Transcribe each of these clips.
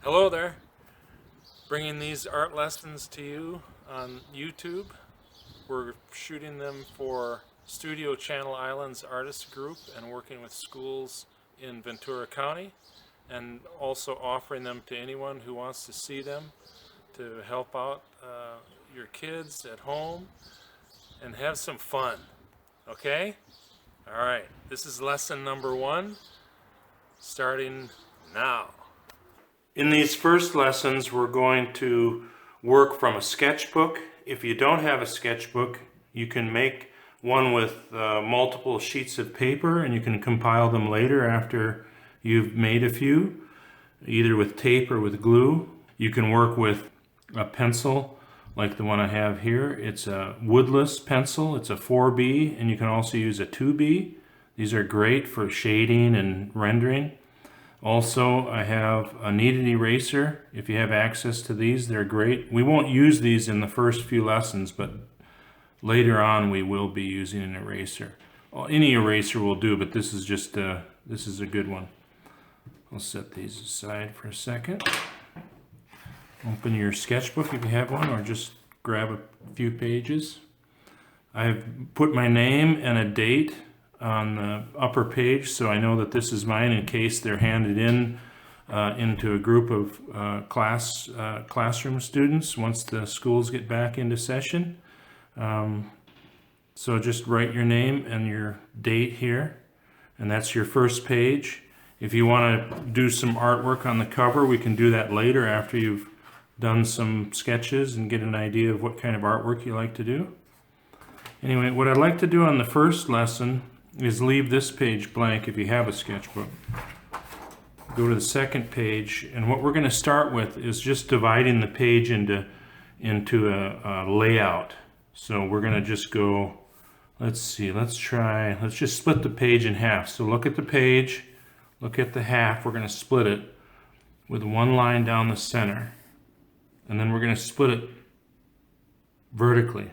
Hello there, bringing these art lessons to you on YouTube. We're shooting them for Studio Channel Islands Artist Group and working with schools in Ventura County, and also offering them to anyone who wants to see them to help out your kids at home and have some fun. Okay? All right, this is lesson number 1, starting now. In these first lessons, we're going to work from a sketchbook. If you don't have a sketchbook, you can make one with multiple sheets of paper, and you can compile them later after you've made a few, either with tape or with glue. You can work with a pencil like the one I have here. It's a woodless pencil. It's a 4B, and you can also use a 2B. These are great for shading and rendering. Also, I have a kneaded eraser. If you have access to these, they're great. We won't use these in the first few lessons, but later on we will be using an eraser. Well, any eraser will do, but this is just this is a good one. I'll set these aside for a second. Open your sketchbook if you have one, or just grab a few pages. I've put my name and a date on the upper page, so I know that this is mine in case they're handed in into a group of classroom students once the schools get back into session. So just write your name and your date here, and that's your first page. If you want to do some artwork on the cover, we can do that later after you've done some sketches and get an idea of what kind of artwork you like to do. Anyway, what I'd like to do on the first lesson is leave this page blank if you have a sketchbook. Go to the second page, and what we're going to start with is just dividing the page into a layout. So we're going to just go, let's just split the page in half. So look at the page, look at the half, we're going to split it with one line down the center, and then we're going to split it vertically,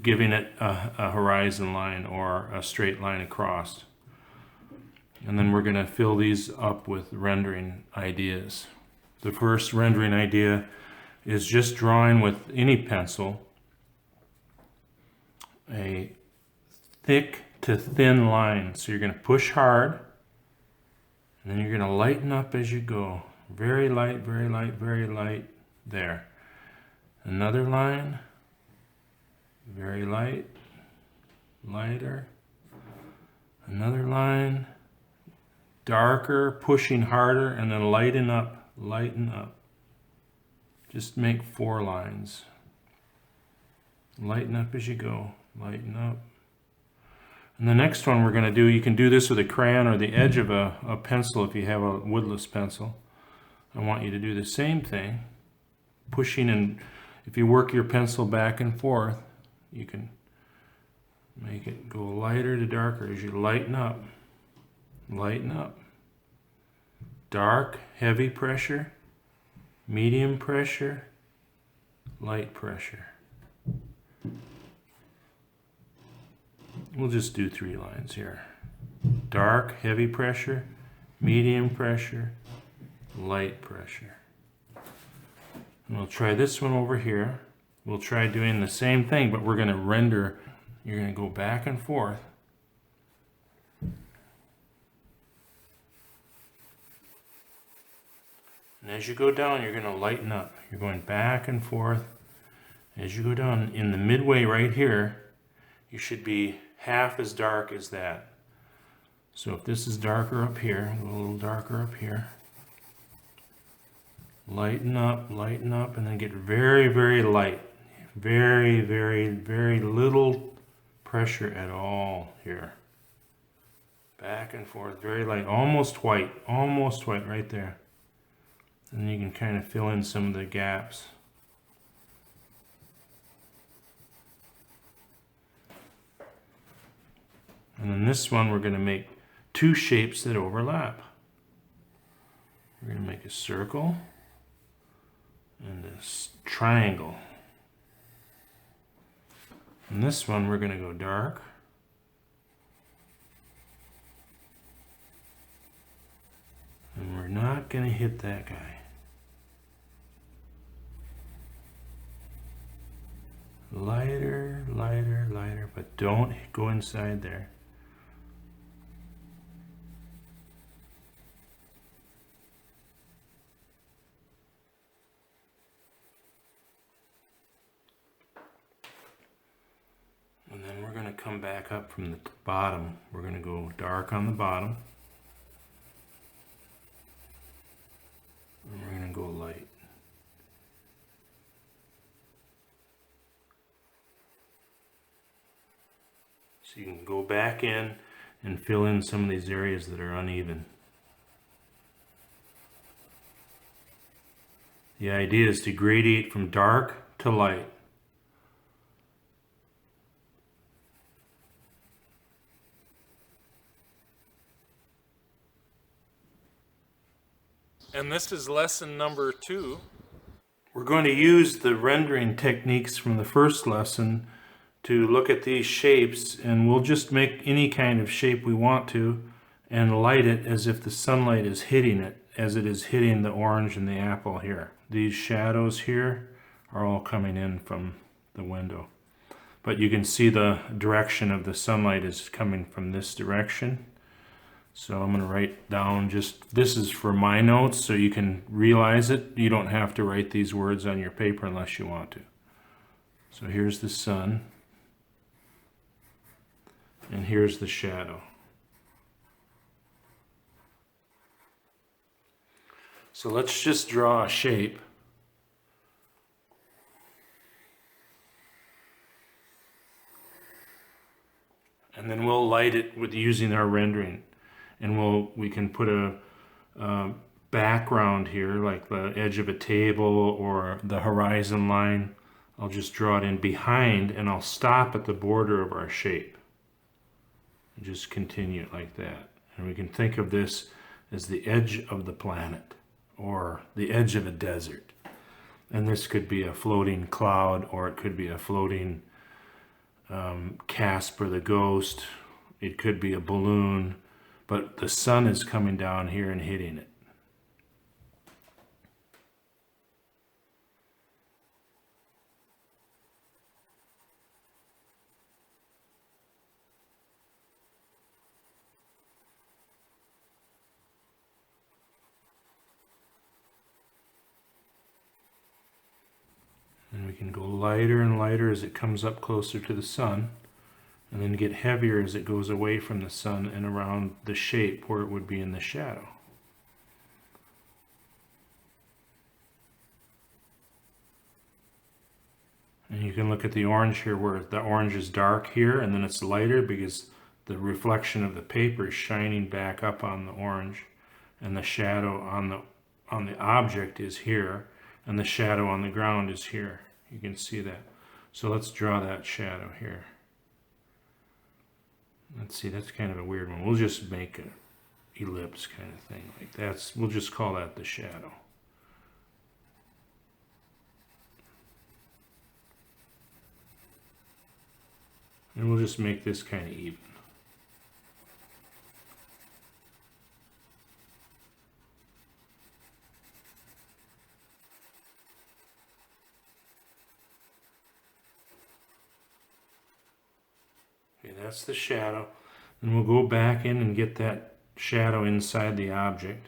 giving it a horizon line or a straight line across. And then we're going to fill these up with rendering ideas. The first rendering idea is just drawing with any pencil a thick to thin line. So you're going to push hard, and then you're going to lighten up as you go. Very light, very light, very light. There. Another line. Very light, lighter, another line, darker, pushing harder, and then lighten up, lighten up. Just make 4 lines. Lighten up as you go, lighten up. And the next one we're going to do, you can do this with a crayon or the edge of a pencil if you have a woodless pencil. I want you to do the same thing, pushing, and if you work your pencil back and forth, you can make it go lighter to darker as you lighten up. Lighten up. Dark, heavy pressure, medium pressure, light pressure. We'll just do 3 lines here. Dark, heavy pressure, medium pressure, light pressure. And we'll try this one over here. We'll try doing the same thing, but we're going to render. You're going to go back and forth. And as you go down, you're going to lighten up. You're going back and forth. As you go down, in the midway right here, you should be half as dark as that. So if this is darker up here, a little darker up here, lighten up, and then get very, very light. Very, very, very little pressure at all here. Back and forth, very light, almost white right there. And then you can kind of fill in some of the gaps. And then this one, we're going to make 2 shapes that overlap. We're going to make a circle and a triangle. And this one, we're going to go dark. not going to hit that guy. Lighter, lighter, lighter, but don't go inside there. And then we're going to come back up from the bottom. We're going to go dark on the bottom. And we're going to go light. So you can go back in and fill in some of these areas that are uneven. The idea is to gradiate from dark to light. And this is lesson number 2. We're going to use the rendering techniques from the first lesson to look at these shapes, and we'll just make any kind of shape we want to and light it as if the sunlight is hitting it, as it is hitting the orange and the apple here. These shadows here are all coming in from the window. But you can see the direction of the sunlight is coming from this direction. So I'm going to write down just, this is for my notes so you can realize it. You don't have to write these words on your paper unless you want to. So here's the sun. And here's the shadow. So let's just draw a shape. And then we'll light it with using our rendering. And we can put a background here, like the edge of a table or the horizon line. I'll just draw it in behind, and I'll stop at the border of our shape. And just continue it like that. And we can think of this as the edge of the planet or the edge of a desert. And this could be a floating cloud, or it could be a floating Casper the ghost. It could be a balloon. But the sun is coming down here and hitting it. And we can go lighter and lighter as it comes up closer to the sun, and then get heavier as it goes away from the sun and around the shape where it would be in the shadow. And you can look at the orange here, where the orange is dark here and then it's lighter because the reflection of the paper is shining back up on the orange, and the shadow on the object is here, and the shadow on the ground is here. You can see that. So let's draw that shadow here. Let's see, that's kind of a weird one. We'll just make an ellipse kind of thing. Like that's, we'll just call that the shadow. And we'll just make this kind of even. Okay, that's the shadow. And we'll go back in and get that shadow inside the object.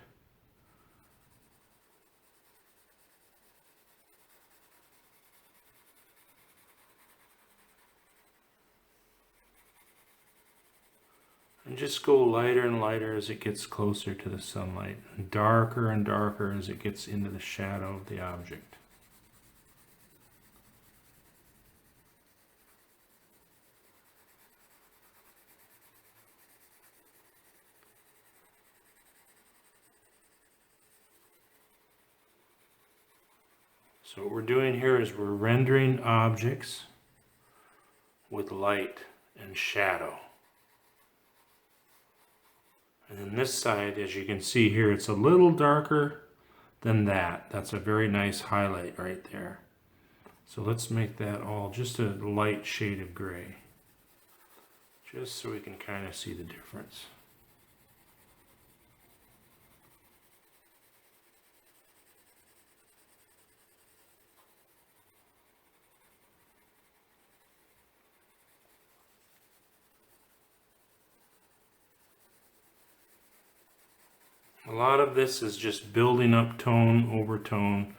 And just go lighter and lighter as it gets closer to the sunlight, and darker as it gets into the shadow of the object. So what we're doing here is we're rendering objects with light and shadow. And then this side, as you can see here, it's a little darker than that. That's a very nice highlight right there. So let's make that all just a light shade of gray, just so we can kind of see the difference. A lot of this is just building up tone over tone,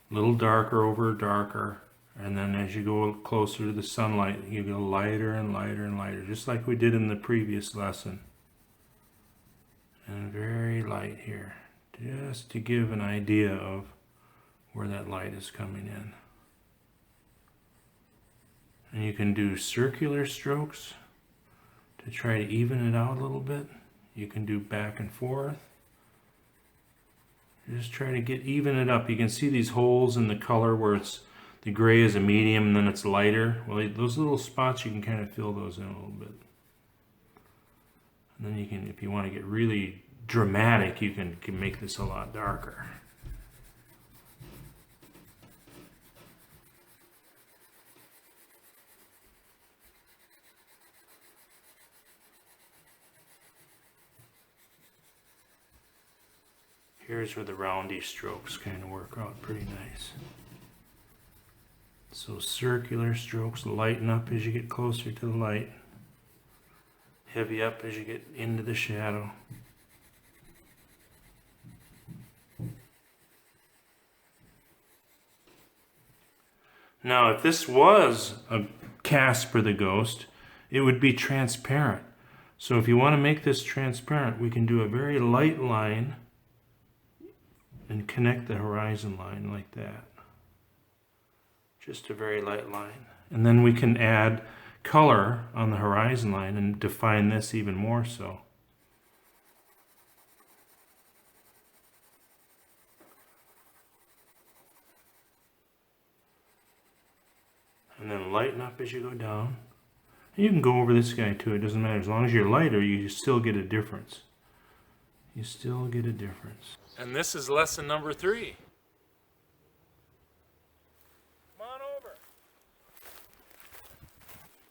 a little darker over darker, and then as you go closer to the sunlight, you go lighter and lighter and lighter, just like we did in the previous lesson. And very light here, just to give an idea of where that light is coming in. And you can do circular strokes to try to even it out a little bit. You can do back and forth. Just try to even it up. You can see these holes in the color where it's the gray is a medium and then it's lighter. Well, those little spots, you can kind of fill those in a little bit. And then you can, if you want to get really dramatic, you can make this a lot darker. Here's where the roundy strokes kind of work out pretty nice. So circular strokes lighten up as you get closer to the light. Heavy up as you get into the shadow. Now, if this was a Casper the Ghost, it would be transparent. So if you want to make this transparent, we can do a very light line and connect the horizon line like that. Just a very light line. And then we can add color on the horizon line and define this even more so. And then lighten up as you go down. And you can go over this guy too, it doesn't matter. As long as you're lighter, you still get a difference. You still get a difference. And this is lesson number 3. Come on over.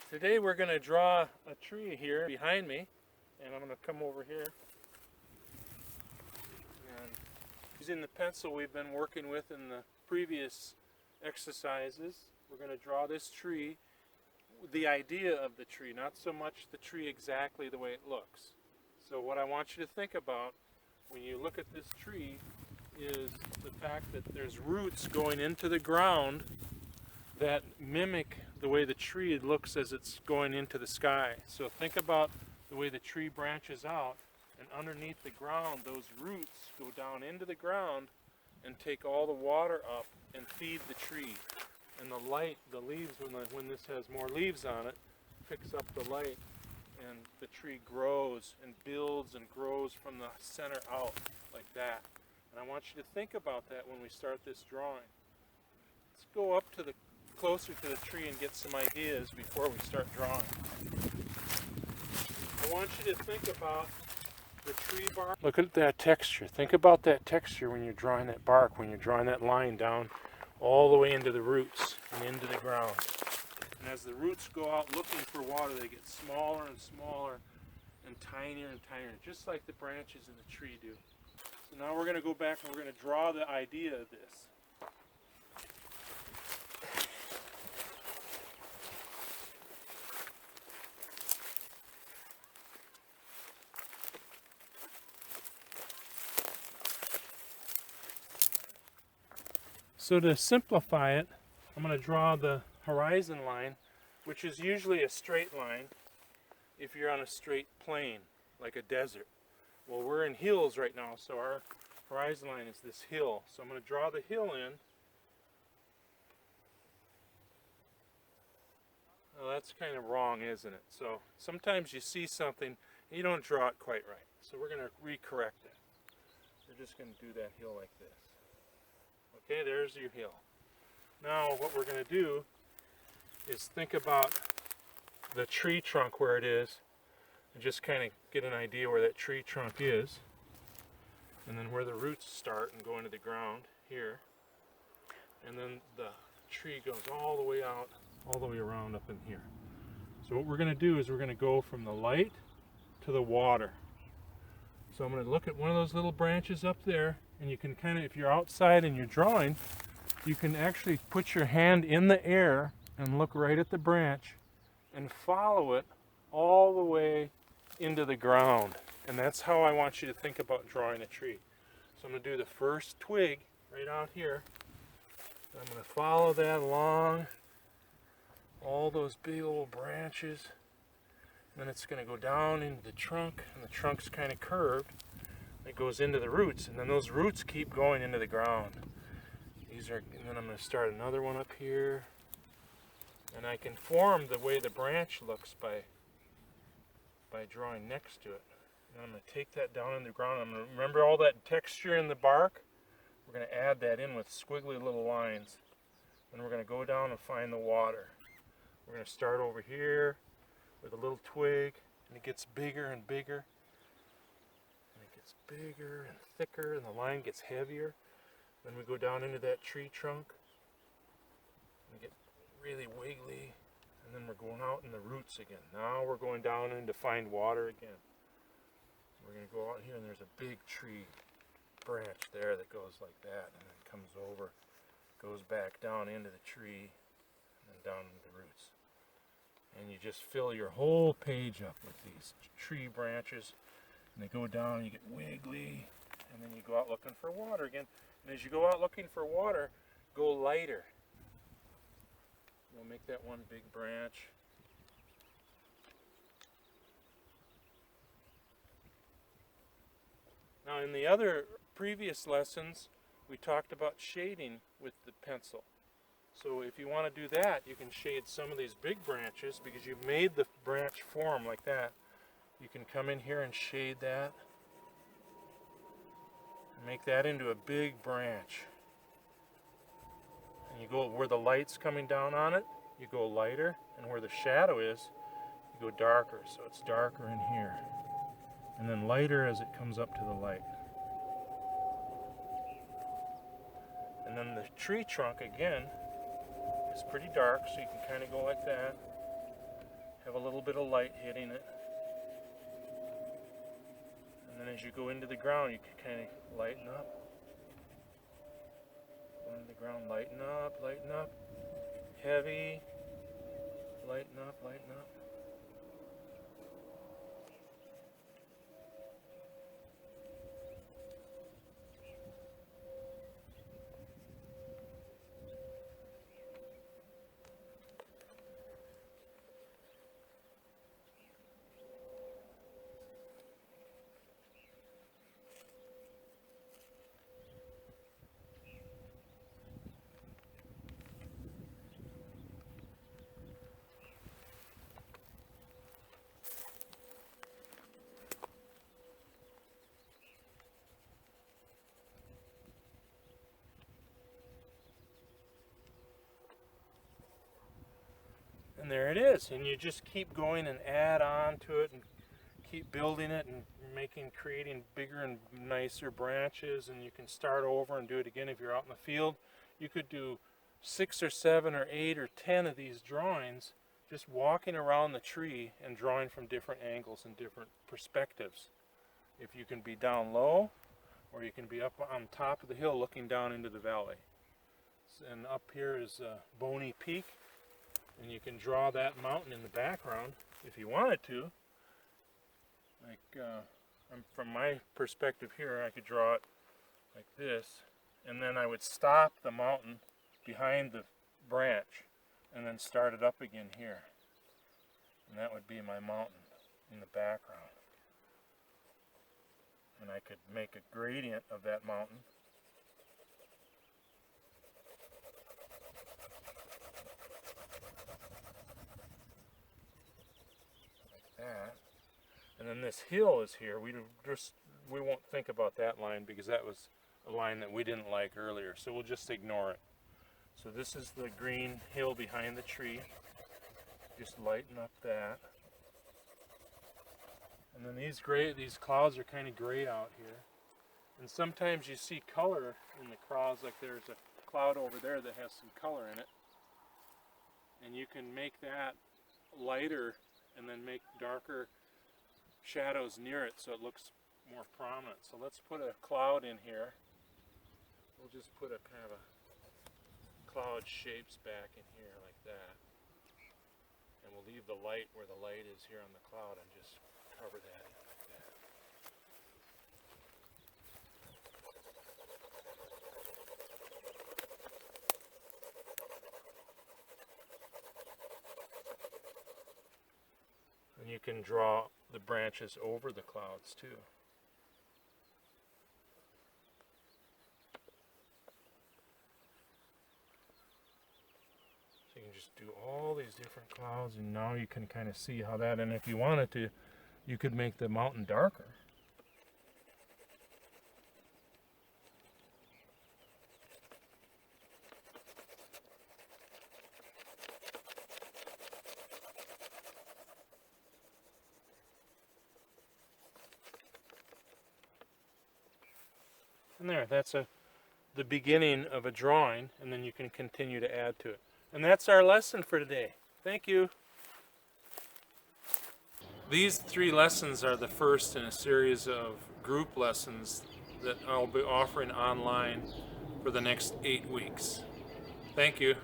Today we're going to draw a tree here behind me. And I'm going to come over here. And using the pencil we've been working with in the previous exercises, we're going to draw this tree, the idea of the tree, not so much the tree exactly the way it looks. So what I want you to think about when you look at this tree is the fact that there's roots going into the ground that mimic the way the tree looks as it's going into the sky. So think about the way the tree branches out, and underneath the ground those roots go down into the ground and take all the water up and feed the tree. And the light, the leaves, when this has more leaves on it, picks up the light, and the tree grows and builds and grows from the center out like that. And I want you to think about that when we start this drawing. Let's go up to the closer to the tree and get some ideas before we start drawing. I want you to think about the tree bark. Look at that texture. Think about that texture when you're drawing that bark, when you're drawing that line down all the way into the roots and into the ground. And as the roots go out looking for water, they get smaller and smaller and tinier, just like the branches in the tree do. So now we're going to go back and we're going to draw the idea of this. So to simplify it, I'm going to draw the horizon line, which is usually a straight line if you're on a straight plane, like a desert. Well, we're in hills right now, so our horizon line is this hill. So I'm going to draw the hill in. Well, that's kind of wrong, isn't it? So sometimes you see something and you don't draw it quite right. So we're going to recorrect it. We're just going to do that hill like this. Okay, there's your hill. Now what we're going to do is think about the tree trunk where it is and just kind of get an idea where that tree trunk is, and then where the roots start and go into the ground here, and then the tree goes all the way out, all the way around up in here. So what we're going to do is we're going to go from the light to the water. So I'm going to look at one of those little branches up there, and you can kind of, if you're outside and you're drawing, you can actually put your hand in the air and look right at the branch and follow it all the way into the ground. And that's how I want you to think about drawing a tree. So I'm going to do the first twig right out here. I'm going to follow that along all those big old branches. Then it's going to go down into the trunk, and the trunk's kind of curved. It goes into the roots, and then those roots keep going into the ground. And then I'm going to start another one up here. And I can form the way the branch looks by drawing next to it. And I'm going to take that down in the ground. I'm going to remember all that texture in the bark. We're going to add that in with squiggly little lines. Then we're going to go down and find the water. We're going to start over here with a little twig, and it gets bigger and bigger. And it gets bigger and thicker, and the line gets heavier. Then we go down into that tree trunk and get really wiggly. And then we're going out in the roots again. Now we're going down in to find water again. We're going to go out here, and there's a big tree branch there that goes like that, and then comes over, goes back down into the tree, and then down into the roots. And you just fill your whole page up with these tree branches, and they go down, you get wiggly, and then you go out looking for water again. And as you go out looking for water, go lighter. We'll make that one big branch. Now in the other previous lessons, we talked about shading with the pencil. So if you want to do that, you can shade some of these big branches because you've made the branch form like that. You can come in here and shade that. And make that into a big branch. And you go where the light's coming down on it, you go lighter, and where the shadow is, you go darker. So it's darker in here. And then lighter as it comes up to the light. And then the tree trunk again is pretty dark, so you can kind of go like that. Have a little bit of light hitting it. And then as you go into the ground, you can kind of lighten up. Go into the ground, lighten up. Heavy, lighten up. And there it is, and you just keep going and add on to it and keep building it and creating bigger and nicer branches, and you can start over and do it again if you're out in the field. You could do 6 or 7 or 8 or 10 of these drawings just walking around the tree and drawing from different angles and different perspectives. If you can be down low, or you can be up on top of the hill looking down into the valley. And up here is Boney Peak. And you can draw that mountain in the background if you wanted to. Like from my perspective here, I could draw it like this, and then I would stop the mountain behind the branch and then start it up again here. And that would be my mountain in the background. And I could make a gradient of that mountain. That. And then this hill is here. We won't think about that line because that was a line that we didn't like earlier, so we'll just ignore it. So this is the green hill behind the tree. Just lighten up that. And then these clouds are kind of gray out here. And sometimes you see color in the clouds, like there's a cloud over there that has some color in it. And you can make that lighter and then make darker shadows near it so it looks more prominent. So let's put a cloud in here. We'll just put a kind of a cloud shapes back in here like that. And we'll leave the light where the light is here on the cloud and just cover that in like that. you can draw the branches over the clouds too. So you can just do all these different clouds, and now you can kind of see how that, and if you wanted to, you could make the mountain darker. And there, that's the beginning of a drawing, and then you can continue to add to it. And that's our lesson for today. Thank you. These 3 lessons are the first in a series of group lessons that I'll be offering online for the next 8 weeks. Thank you.